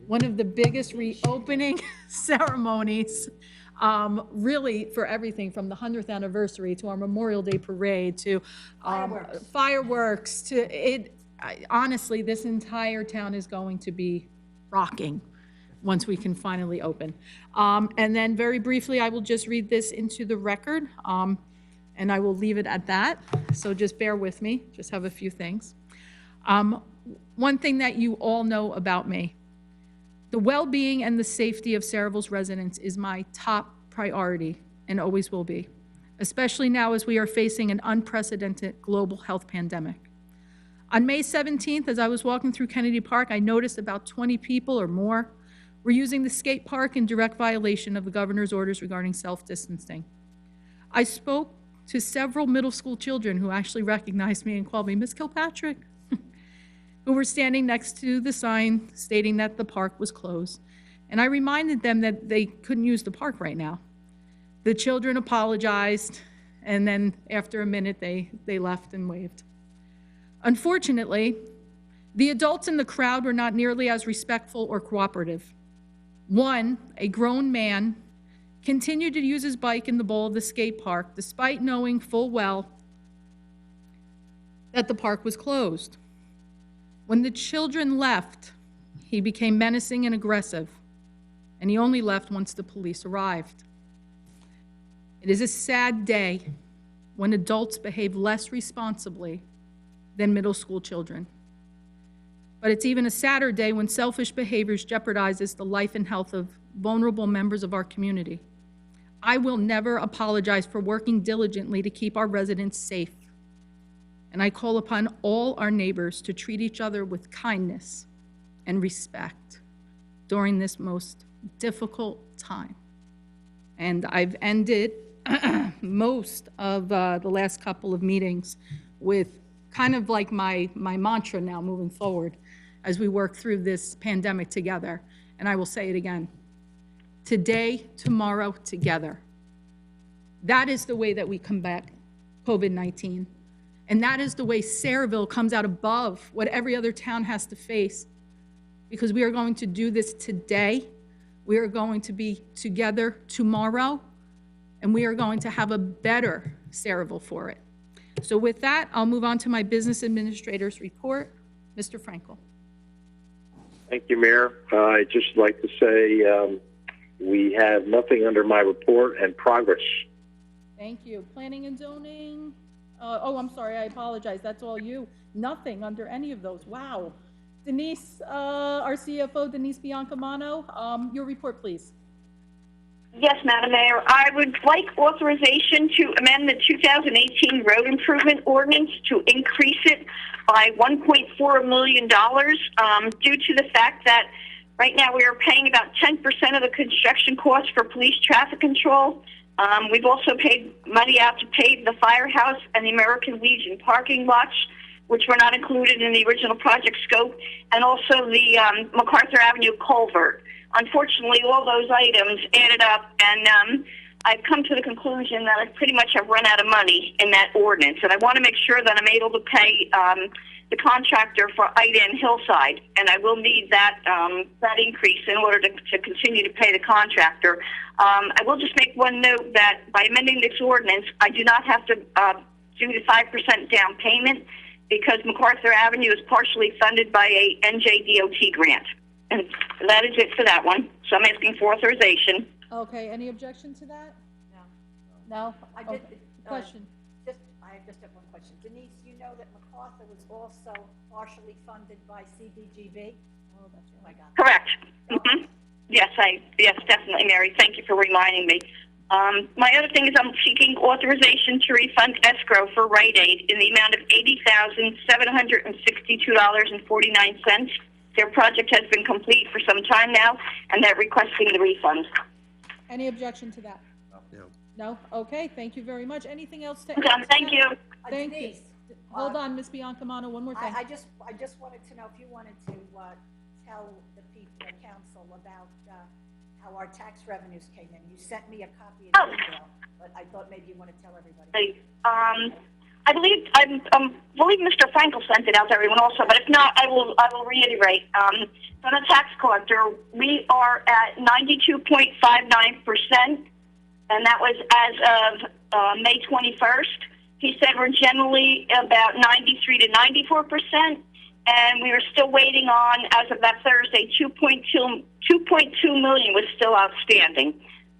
one of the biggest reopening ceremonies really for everything from the 100th anniversary to our Memorial Day parade to Fireworks. fireworks to it. Honestly, this entire town is going to be rocking once we can finally open. And then very briefly, I will just read this into the record, and I will leave it at that. So just bear with me, just have a few things. One thing that you all know about me, the well-being and the safety of Saraville's residents is my top priority and always will be, especially now as we are facing an unprecedented global health pandemic. On May 17th, as I was walking through Kennedy Park, I noticed about 20 people or more were using the skate park in direct violation of the governor's orders regarding self-distancing. I spoke to several middle school children who actually recognized me and called me Miss Kilpatrick, who were standing next to the sign stating that the park was closed. And I reminded them that they couldn't use the park right now. The children apologized, and then after a minute, they left and waved. Unfortunately, the adults in the crowd were not nearly as respectful or cooperative. One, a grown man, continued to use his bike in the bowl of the skate park despite knowing full well that the park was closed. When the children left, he became menacing and aggressive, and he only left once the police arrived. It is a sad day when adults behave less responsibly than middle school children. But it's even a sadder day when selfish behaviors jeopardizes the life and health of vulnerable members of our community. I will never apologize for working diligently to keep our residents safe. And I call upon all our neighbors to treat each other with kindness and respect during this most difficult time. And I've ended most of the last couple of meetings with kind of like my mantra now moving forward as we work through this pandemic together. And I will say it again. Today, tomorrow, together. That is the way that we combat COVID-19. And that is the way Saraville comes out above what every other town has to face. Because we are going to do this today. We are going to be together tomorrow. And we are going to have a better Saraville for it. So with that, I'll move on to my business administrator's report. Mr. Frankel. Thank you, Mayor. I'd just like to say we have nothing under my report and progress. Thank you. Planning and zoning. Oh, I'm sorry. I apologize. That's all you. Nothing under any of those. Wow. Denise, our CFO, Denise Biancamano, your report, please. Yes, Madam Mayor. I would like authorization to amend the 2018 road improvement ordinance to increase it by $1.4 million due to the fact that right now we are paying about 10% of the construction costs for police traffic control. We've also paid money out to pave the firehouse and the American Legion parking lots, which were not included in the original project scope, and also the MacArthur Avenue culvert. Unfortunately, all those items added up, and I've come to the conclusion that I pretty much have run out of money in that ordinance, and I want to make sure that I'm able to pay the contractor for Ida and Hillside, and I will need that increase in order to continue to pay the contractor. I will just make one note that by amending this ordinance, I do not have to do the 5% down payment because MacArthur Avenue is partially funded by a NJDOT grant. And that is it for that one. So I'm asking for authorization. Okay, any objection to that? No? I Okay. did, Question. I just have one question. Denise, you know that MacArthur was also partially funded by CDGB? Oh, that's right. Oh, my God. Correct. Mm-hmm. Yes, definitely, Mary. Thank you for reminding me. My other thing is I'm seeking authorization to refund escrow for Rite Aid in the amount of $80,762.49. Their project has been complete for some time now, and they're requesting the refund. Any objection to that? No. No? Okay, thank you very much. Anything else to I'm add? done. to Thank that? you. Thank you. Denise, Hold on, Ms. Biancamano, one more thing. I just wanted to know if you wanted to tell the people, the council, about how our tax revenues came in. You sent me a copy of the email, but I thought maybe you want to tell everybody. I believe Mr. Frankel sent it out to everyone also, but if not, I will reiterate. From the tax collector, we are at 92.59% and that was as of May 21st. He said we're generally about 93 to 94%, and we were still waiting on, as of that Thursday, 2.2 million was still outstanding.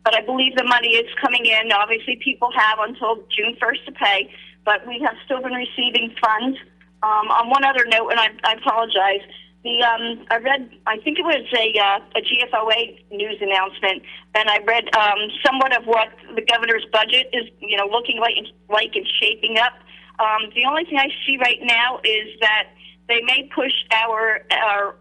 But I believe the money is coming in. Obviously, people have until June 1st to pay, but we have still been receiving funds. On one other note, and I apologize, I read, I think it was a GFOA news announcement, and I read somewhat of what the governor's budget is, looking like and shaping up. The only thing I see right now is that they may push our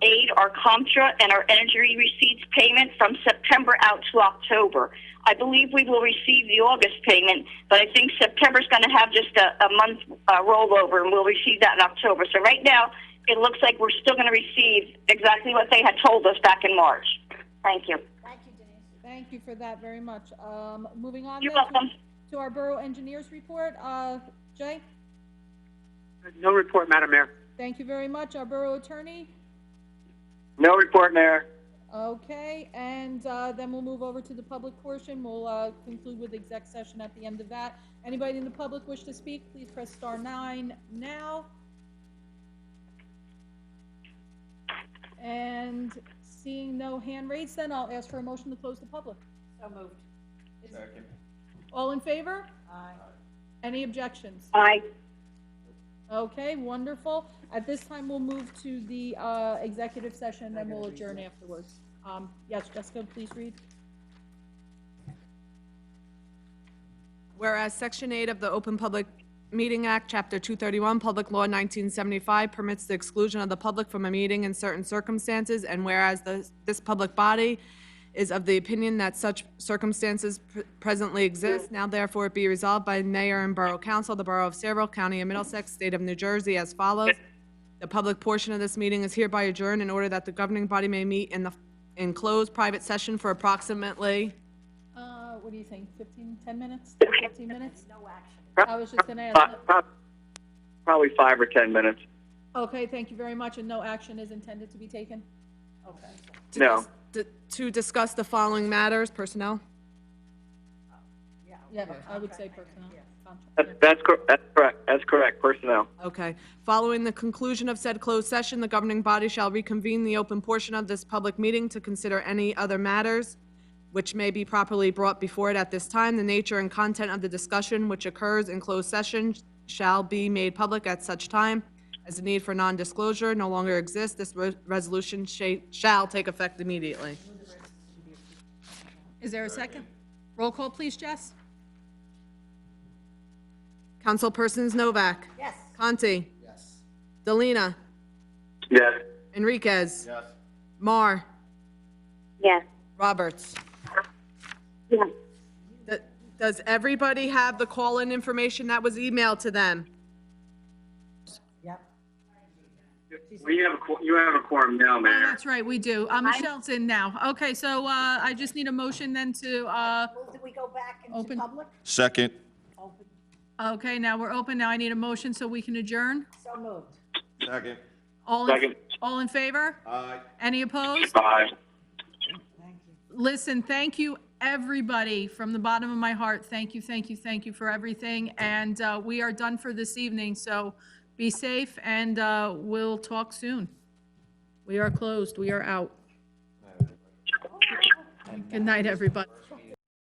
aid, our Contra, and our energy receipts payment from September out to October. I believe we will receive the August payment, but I think September's going to have just a month rollover, and we'll receive that in October. So right now, it looks like we're still going to receive exactly what they had told us back in March. Thank you. Thank you, Denise. Thank you for that very much. Moving on You're then welcome. to our Borough Engineers report. Jay? No report, Madam Mayor. Thank you very much. Our Borough Attorney? No report, Mayor. Okay, and then we'll move over to the public portion. We'll conclude with exec session at the end of that. Anybody in the public wish to speak, please press *9 now. And seeing no hand raised, then I'll ask for a motion to close the public. So moved. Second. All in favor? Aye. Any objections? Aye. Okay, wonderful. At this time, we'll move to the executive session, and we'll adjourn afterwards. Yes, Jessica, please read. Whereas Section 8 of the Open Public Meeting Act, Chapter 231, Public Law 1975 permits the exclusion of the public from a meeting in certain circumstances, and whereas this public body is of the opinion that such circumstances presently exist, now therefore it be resolved by Mayor and Borough Council, the Borough of Sayreville, County of Middlesex, State of New Jersey as follows. The public portion of this meeting is hereby adjourned in order that the governing body may meet in closed private session for approximately, What do you think, 10 minutes, 15 minutes? No action. I was just gonna ask. Probably 5 or 10 minutes. Okay, thank you very much, and no action is intended to be taken? Okay. No. to discuss the following matters, personnel. Yeah, I would say personnel. That's correct. That's correct. Personnel. Okay. Following the conclusion of said closed session, the governing body shall reconvene the open portion of this public meeting to consider any other matters which may be properly brought before it at this time. The nature and content of the discussion which occurs in closed session shall be made public at such time as the need for non-disclosure no longer exists. This resolution shall take effect immediately. Is there a second? Roll call, please, Jess? Councilpersons Novak. Yes. Conti. Yes. Delina. Yes. Enriquez. Yes. Mar. Yes. Roberts. Yes. Does everybody have the call-in information that was emailed to them? Yep. You have a quorum now, Oh, that's right, we do. Michelle's in now. Okay, so I just need a motion then to, Move that we go back into Open. public? Second. Open. okay, now we're open. Now I need a motion so we can adjourn. So moved. Second. Second. All in favor? Aye. Any opposed? Bye. Thank you. Listen, thank you, everybody, from the bottom of my heart. Thank you for everything. And we are done for this evening, so be safe, and we'll talk soon. We are closed. We are out. Good night, everybody.